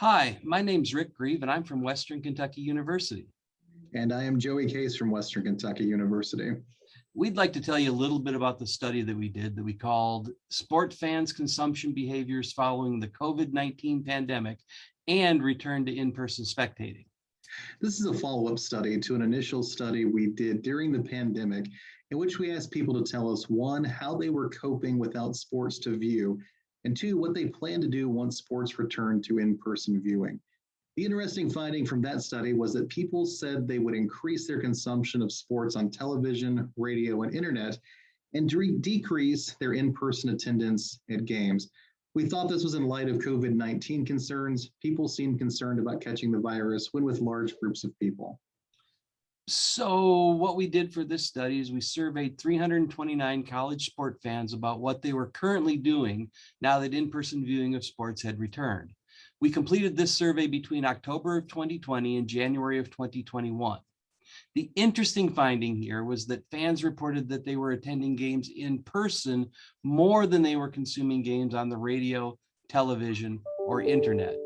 Hi, my name's Rick Grieve, and I'm from Western Kentucky University. And I am Joey Case from Western Kentucky University. We'd like to tell you a little bit about the study that we did that we called Sport Fans' Consumption Behaviors Following the COVID-19 Pandemic and Return to In-Person Spectating. This is a follow-up study to an initial study we did during the pandemic, in which we asked people to tell us, one, how they were coping without sports to view, and two, what they plan to do once sports return to in-person viewing. The interesting finding from that study was that people said they would increase their consumption of sports on television, radio, and internet, and decrease their in-person attendance at games. We thought this was in light of COVID-19 concerns. People seemed concerned about catching the virus when with large groups of people. So what we did for this study is we surveyed 329 college sport fans about what they were currently doing now that in-person viewing of sports had returned. We completed this survey between October of 2020 and January of 2021. The interesting finding here was that fans reported that they were attending games in person more than they were consuming games on the radio, television, or internet.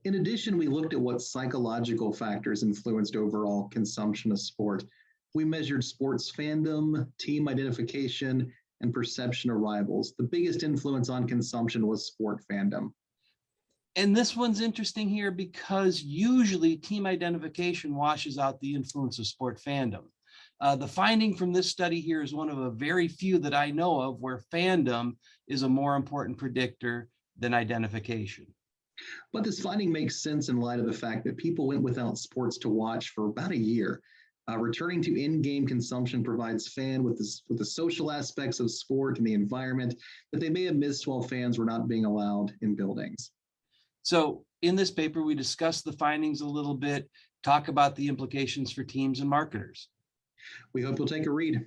In addition, we looked at what psychological factors influenced overall consumption of sport. We measured sports fandom, team identification, and perception of rivals. The biggest influence on consumption was sport fandom. And this one's interesting here because usually team identification washes out the influence of sport fandom. The finding from this study here is one of a very few that I know of where fandom is a more important predictor than identification. But this finding makes sense in light of the fact that people went without sports to watch for about a year. Returning to in-game consumption provides fans with the social aspects of sport and the environment that they may have missed while fans were not being allowed in buildings. So in this paper, we discuss the findings a little bit, talk about the implications for teams and marketers. We hope you'll take a read.